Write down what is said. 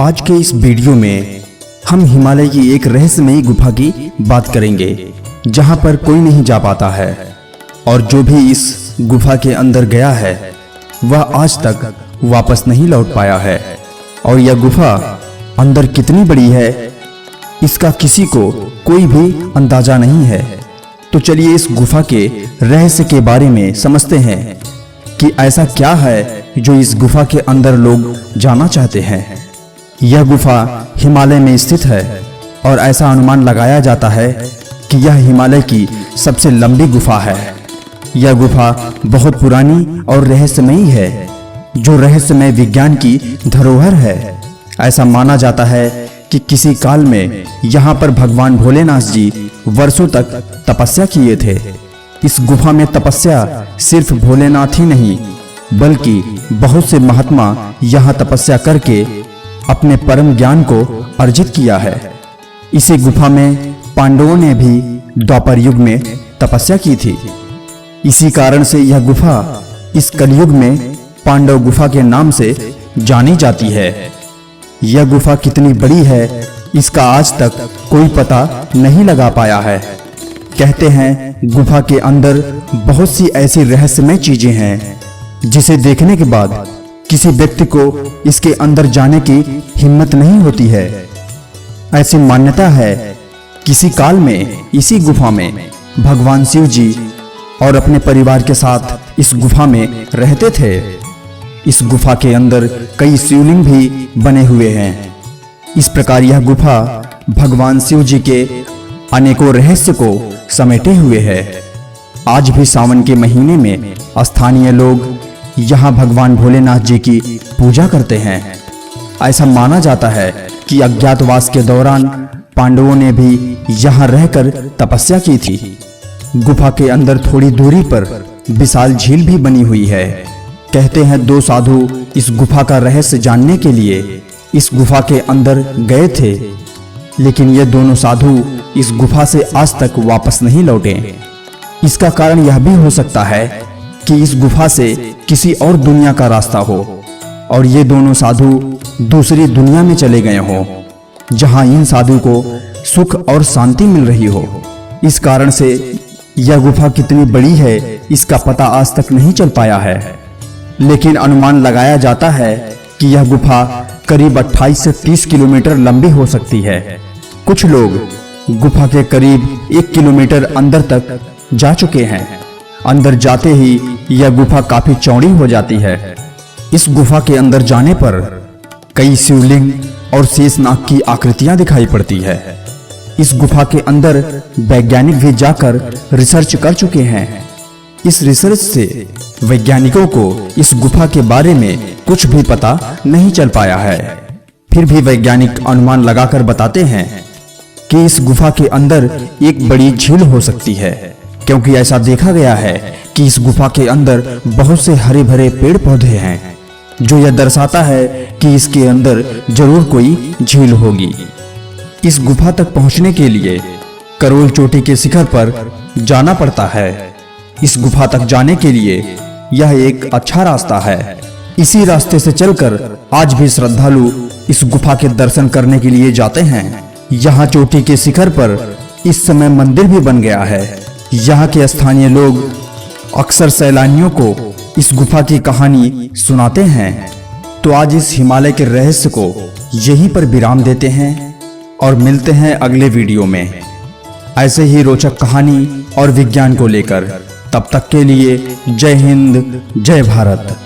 आज के इस वीडियो में हम हिमालय की एक रहस्यमयी गुफा की बात करेंगे जहां पर कोई नहीं जा पाता है और जो भी इस गुफा के अंदर गया है वह आज तक वापस नहीं लौट पाया है। और यह गुफा अंदर कितनी बड़ी है इसका किसी को कोई भी अंदाजा नहीं है। तो चलिए इस गुफा के रहस्य के बारे में समझते हैं कि ऐसा क्या है जो इस गुफा के अंदर लोग जाना चाहते हैं। यह गुफा हिमालय में स्थित है और ऐसा अनुमान लगाया जाता है कि यह हिमालय की सबसे लंबी गुफा है। यह गुफा बहुत पुरानी और रहस्यमयी है जो रहस्यमय विज्ञान की धरोहर है। ऐसा माना जाता है कि किसी काल में यहाँ पर भगवान भोलेनाथ जी वर्षों तक तपस्या किए थे। इस गुफा में तपस्या सिर्फ भोलेनाथ ही नहीं बल्कि बहुत से महात्मा यहाँ तपस्या करके अपने परम ज्ञान को अर्जित किया है। इसी गुफा में पांडवों ने भी द्वापर युग में तपस्या की थी। इसी कारण से यह गुफा इस कलयुग में पांडव गुफा के नाम से जानी जाती है। यह गुफा कितनी बड़ी है इसका आज तक कोई पता नहीं लगा पाया है। कहते हैं गुफा के अंदर बहुत सी ऐसी रहस्यमय चीजें हैं जिसे देखने के बाद किसी व्यक्ति को इसके अंदर जाने की हिम्मत नहीं होती है। ऐसी मान्यता है किसी काल में इसी गुफा में भगवान शिव जी और अपने परिवार के साथ इस गुफा में रहते थे। इस गुफा के अंदर कई शिवलिंग भी बने हुए हैं। इस प्रकार यह गुफा भगवान शिव जी के अनेकों रहस्य को समेटे हुए है। आज भी सावन के महीने में स्थानीय लोग यहाँ भगवान भोलेनाथ जी की पूजा करते हैं। ऐसा माना जाता है कि अज्ञातवास के दौरान पांडवों ने भी यहाँ रहकर तपस्या की थी। गुफा के अंदर थोड़ी दूरी पर विशाल झील भी बनी हुई है। कहते हैं दो साधु इस गुफा का रहस्य जानने के लिए इस गुफा के अंदर गए थे, लेकिन ये दोनों साधु इस गुफा से आज तक वापस नहीं लौटे। इसका कारण यह भी हो सकता है कि इस गुफा से किसी और दुनिया का रास्ता हो और ये दोनों साधु दूसरी दुनिया में चले गए हों जहां इन साधु को सुख और शांति मिल रही हो। इस कारण से यह गुफा कितनी बड़ी है इसका पता आज तक नहीं चल पाया है, लेकिन अनुमान लगाया जाता है कि यह गुफा करीब 28 से 30 किलोमीटर लंबी हो सकती है। कुछ लोग गुफा के करीब 1 किलोमीटर अंदर तक जा चुके हैं। अंदर जाते ही यह गुफा काफी चौड़ी हो जाती है। इस गुफा के अंदर जाने पर कई शिवलिंग और शेषनाग की आकृतियां दिखाई पड़ती है। इस गुफा के अंदर वैज्ञानिक भी जाकर रिसर्च कर चुके हैं। इस रिसर्च से वैज्ञानिकों को इस गुफा के बारे में कुछ भी पता नहीं चल पाया है। फिर भी वैज्ञानिक अनुमान लगाकर बताते हैं कि इस गुफा के अंदर एक बड़ी झील हो सकती है, क्योंकि ऐसा देखा गया है कि इस गुफा के अंदर बहुत से हरे भरे पेड़ पौधे हैं, जो यह दर्शाता है कि इसके अंदर जरूर कोई झील होगी। इस गुफा तक पहुंचने के लिए करोल चोटी के शिखर पर जाना पड़ता है। इस गुफा तक जाने के लिए यह एक अच्छा रास्ता है। इसी रास्ते से चलकर आज भी श्रद्धालु इस गुफा के दर्शन करने के लिए जाते हैं। यहाँ चोटी के शिखर पर इस समय मंदिर भी बन गया है। यहाँ के स्थानीय लोग अक्सर सैलानियों को इस गुफा की कहानी सुनाते हैं। तो आज इस हिमालय के रहस्य को यहीं पर विराम देते हैं और मिलते हैं अगले वीडियो में ऐसे ही रोचक कहानी और विज्ञान को लेकर। तब तक के लिए जय हिंद, जय भारत।